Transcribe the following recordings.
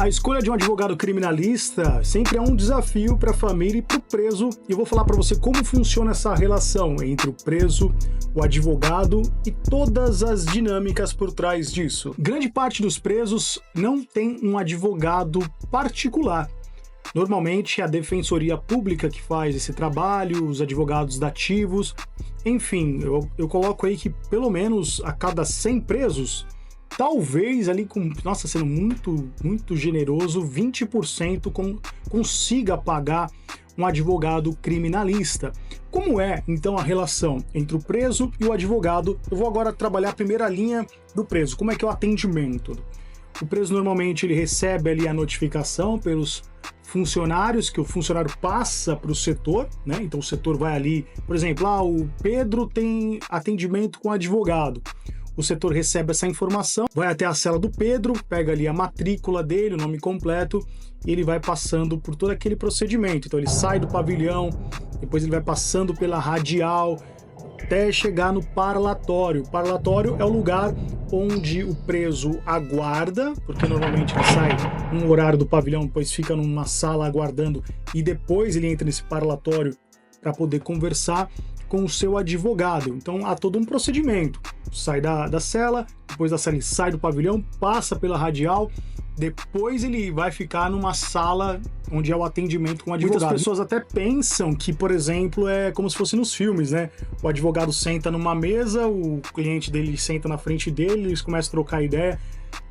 A escolha de um advogado criminalista sempre é um desafio para a família e para o preso, e eu vou falar para você como funciona essa relação entre o preso, o advogado e todas as dinâmicas por trás disso. Grande parte dos presos não tem um advogado particular. Normalmente é a Defensoria Pública que faz esse trabalho, os advogados dativos, enfim, eu coloco aí que pelo menos a cada 100 presos, talvez ali sendo muito generoso, 20% consiga pagar um advogado criminalista. Como é, então, a relação entre o preso e o advogado? Eu vou agora trabalhar a primeira linha do preso. Como é que é o atendimento? O preso, normalmente, ele recebe ali a notificação pelos funcionários, que o funcionário passa para o setor, né? Então, o setor vai ali, por exemplo, o Pedro tem atendimento com advogado. O setor recebe essa informação, vai até a cela do Pedro, pega ali a matrícula dele, o nome completo, e ele vai passando por todo aquele procedimento. Então ele sai do pavilhão, depois ele vai passando pela radial, até chegar no parlatório. O parlatório é o lugar onde o preso aguarda, porque normalmente ele sai num horário do pavilhão, depois fica numa sala aguardando, e depois ele entra nesse parlatório para poder conversar com o seu advogado. Então há todo um procedimento. Sai da cela, depois da cela ele sai do pavilhão, passa pela radial, depois ele vai ficar numa sala onde é o atendimento com o advogado. Muitas pessoas até pensam que, por exemplo, é como se fosse nos filmes, né? O advogado senta numa mesa, o cliente dele senta na frente dele, eles começam a trocar ideia.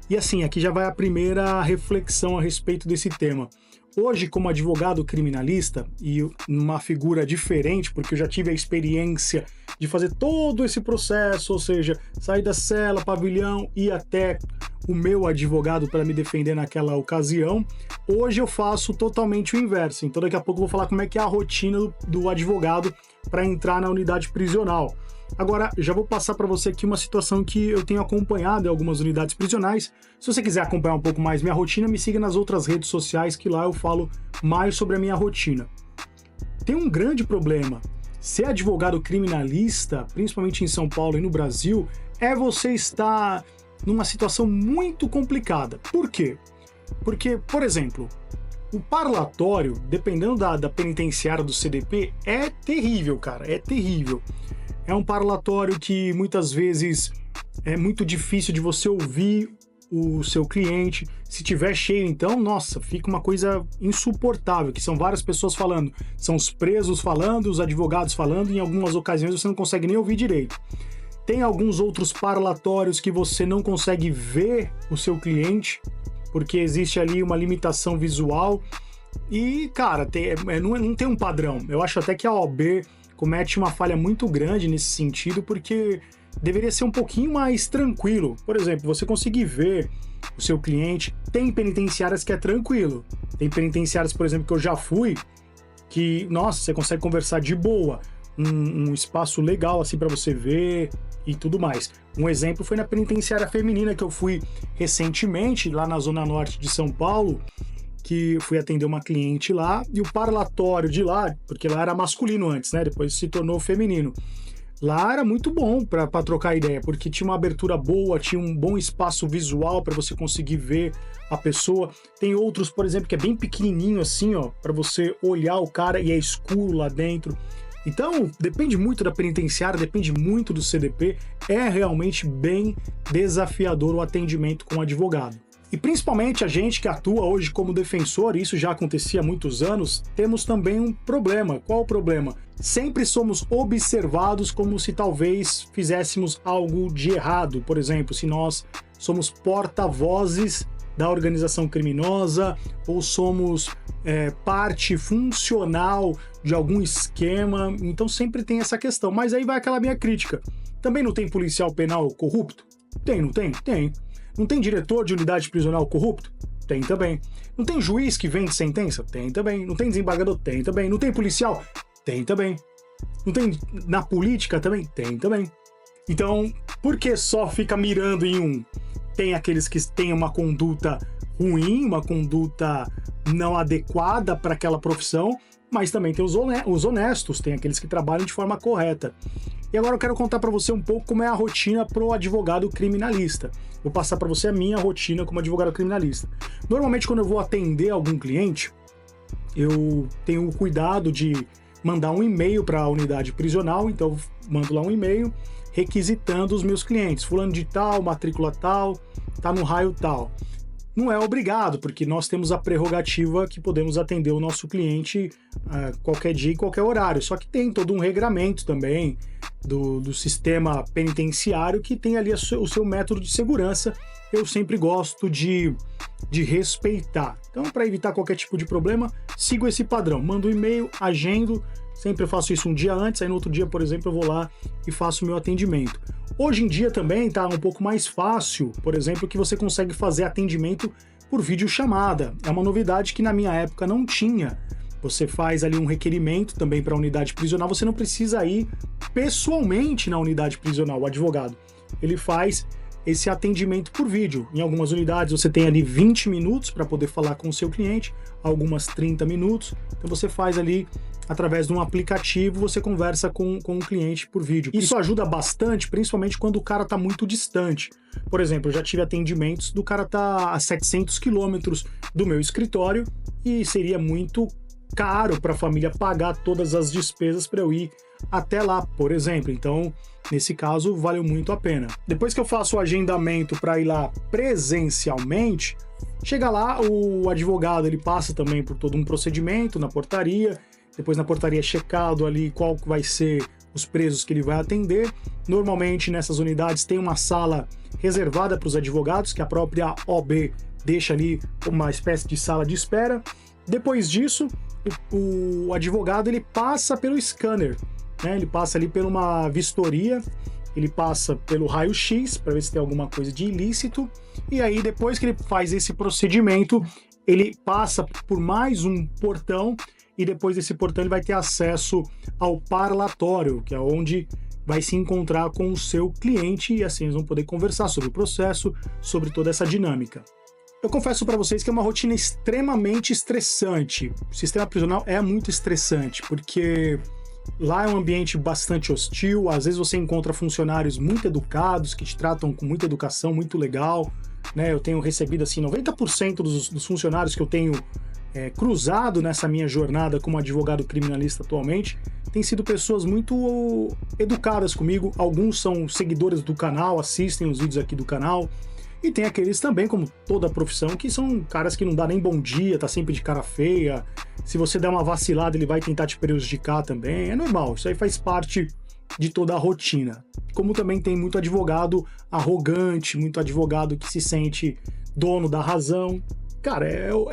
E assim, aqui já vai a primeira reflexão a respeito desse tema. Hoje, como advogado criminalista e numa figura diferente, porque eu já tive a experiência de fazer todo esse processo, ou seja, sair da cela, pavilhão e até o meu advogado para me defender naquela ocasião, hoje eu faço totalmente o inverso. Então daqui a pouco eu vou falar como é que é a rotina do advogado para entrar na unidade prisional. Agora, já vou passar para você aqui uma situação que eu tenho acompanhado em algumas unidades prisionais. Se você quiser acompanhar um pouco mais minha rotina, me siga nas outras redes sociais, que lá eu falo mais sobre a minha rotina. Tem um grande problema. Ser advogado criminalista, principalmente em São Paulo e no Brasil, é você estar numa situação muito complicada. Por quê? Porque, por exemplo, o parlatório, dependendo da penitenciária do CDP, é terrível, cara, é terrível. É um parlatório que muitas vezes é muito difícil de você ouvir o seu cliente. Se tiver cheio, então, nossa, fica uma coisa insuportável, que são várias pessoas falando. São os presos falando, os advogados falando, e em algumas ocasiões você não consegue nem ouvir direito. Tem alguns outros parlatórios que você não consegue ver o seu cliente, porque existe ali uma limitação visual. E, cara, não tem um padrão. Eu acho até que a OAB comete uma falha muito grande nesse sentido, porque deveria ser um pouquinho mais tranquilo. Por exemplo, você conseguir ver o seu cliente. Tem penitenciárias que é tranquilo. Tem penitenciárias, por exemplo, que eu já fui, que, nossa, você consegue conversar de boa. Um espaço legal, assim, para você ver e tudo mais. Um exemplo foi na penitenciária feminina que eu fui recentemente, lá na Zona Norte de São Paulo, que fui atender uma cliente lá, e o parlatório de lá, porque lá era masculino antes, né? Depois se tornou feminino. Lá era muito bom para trocar ideia, porque tinha uma abertura boa, tinha um bom espaço visual para você conseguir ver a pessoa. Tem outros, por exemplo, que é bem pequenininho assim, ó, para você olhar o cara e é escuro lá dentro. Então, depende muito da penitenciária, depende muito do CDP, é realmente bem desafiador o atendimento com o advogado. E principalmente a gente que atua hoje como defensor, isso já acontecia há muitos anos, temos também um problema. Qual o problema? Sempre somos observados como se talvez fizéssemos algo de errado. Por exemplo, se nós somos porta-vozes da organização criminosa ou somos parte funcional de algum esquema, então sempre tem essa questão. Mas aí vai aquela minha crítica. Também não tem policial penal corrupto? Tem, não tem? Tem. Não tem diretor de unidade prisional corrupto? Tem também. Não tem juiz que vende sentença? Tem também. Não tem desembargador? Tem também. Não tem policial? Tem também. Não tem na política também? Tem também. Então, por que só fica mirando em um? Tem aqueles que têm uma conduta ruim, uma conduta não adequada para aquela profissão, mas também tem os honestos, tem aqueles que trabalham de forma correta. E agora eu quero contar para você um pouco como é a rotina pro advogado criminalista. Vou passar para você a minha rotina como advogado criminalista. Normalmente, quando eu vou atender algum cliente, eu tenho o cuidado de mandar um e-mail para a unidade prisional, então eu mando lá um e-mail requisitando os meus clientes. Fulano de tal, matrícula tal, tá no raio tal. Não é obrigado, porque nós temos a prerrogativa que podemos atender o nosso cliente qualquer dia e qualquer horário. Só que tem todo um regramento também do sistema penitenciário que tem ali o seu método de segurança. Eu sempre gosto de respeitar. Então, para evitar qualquer tipo de problema, sigo esse padrão. Mando um e-mail, agendo. Sempre eu faço isso um dia antes, aí no outro dia, por exemplo, eu vou lá e faço o meu atendimento. Hoje em dia também tá um pouco mais fácil, por exemplo, que você consegue fazer atendimento por videochamada. É uma novidade que na minha época não tinha. Você faz ali um requerimento também para a unidade prisional, você não precisa ir pessoalmente na unidade prisional, o advogado. Ele faz esse atendimento por vídeo. Em algumas unidades você tem ali 20 minutos para poder falar com o seu cliente, algumas 30 minutos. Então você faz ali através de um aplicativo, você conversa com o cliente por vídeo. Isso ajuda bastante, principalmente quando o cara está muito distante. Por exemplo, eu já tive atendimentos do cara tá a 700 quilômetros do meu escritório e seria muito caro para a família pagar todas as despesas para eu ir até lá, por exemplo. Então, nesse caso, valeu muito a pena. Depois que eu faço o agendamento para ir lá presencialmente, chega lá, o advogado ele passa também por todo um procedimento na portaria. Depois na portaria é checado ali qual vai ser os presos que ele vai atender. Normalmente nessas unidades tem uma sala reservada para os advogados, que a própria OB deixa ali uma espécie de sala de espera. Depois disso, o advogado ele passa pelo scanner, né? Ele passa ali por uma vistoria, ele passa pelo raio-x para ver se tem alguma coisa de ilícito. E aí depois que ele faz esse procedimento, ele passa por mais um portão. E depois desse portão ele vai ter acesso ao parlatório, que é onde vai se encontrar com o seu cliente e assim eles vão poder conversar sobre o processo, sobre toda essa dinâmica. Eu confesso para vocês que é uma rotina extremamente estressante. O sistema prisional é muito estressante, porque lá é um ambiente bastante hostil, às vezes você encontra funcionários muito educados, que te tratam com muita educação, muito legal, né? Eu tenho recebido assim 90% dos funcionários que eu tenho cruzado nessa minha jornada como advogado criminalista atualmente, tem sido pessoas muito educadas comigo. Alguns são seguidores do canal, assistem os vídeos aqui do canal, e tem aqueles também, como toda a profissão, que são caras que não dá nem bom dia, tá sempre de cara feia. Se você der uma vacilada, ele vai tentar te prejudicar também. É normal, isso aí faz parte de toda a rotina. Como também tem muito advogado arrogante, muito advogado que se sente dono da razão. Cara, é o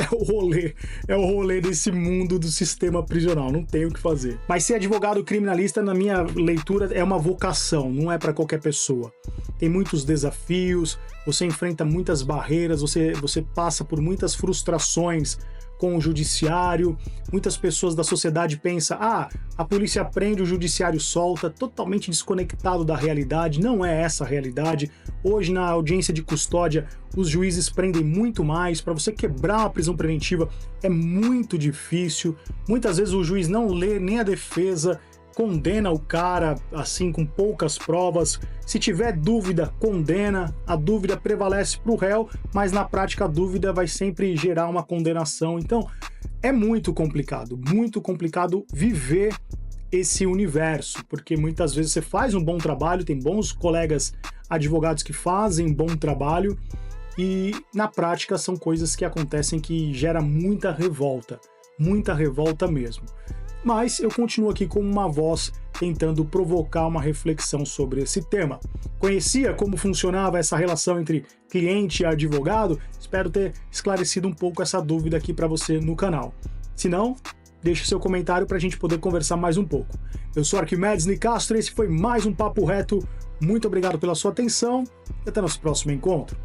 rolê desse mundo do sistema prisional, não tem o que fazer. Mas ser advogado criminalista, na minha leitura, é uma vocação, não é para qualquer pessoa. Tem muitos desafios, você enfrenta muitas barreiras, você passa por muitas frustrações com o judiciário. Muitas pessoas da sociedade pensam, a polícia prende, o judiciário solta, totalmente desconectado da realidade. Não é essa a realidade. Hoje, na audiência de custódia, os juízes prendem muito mais. Para você quebrar uma prisão preventiva é muito difícil. Muitas vezes o juiz não lê nem a defesa, condena o cara assim com poucas provas. Se tiver dúvida, condena. A dúvida prevalece para o réu, mas na prática a dúvida vai sempre gerar uma condenação. Então é muito complicado viver esse universo, porque muitas vezes você faz um bom trabalho, tem bons colegas advogados que fazem bom trabalho, e na prática são coisas que acontecem que gera muita revolta mesmo. Mas eu continuo aqui como uma voz tentando provocar uma reflexão sobre esse tema. Conhecia como funcionava essa relação entre cliente e advogado? Espero ter esclarecido um pouco essa dúvida aqui para você no canal. Se não, deixe seu comentário para a gente poder conversar mais um pouco. Eu sou Arquimedes Nicastro e esse foi mais um Papo Reto. Muito obrigado pela sua atenção e até nosso próximo encontro.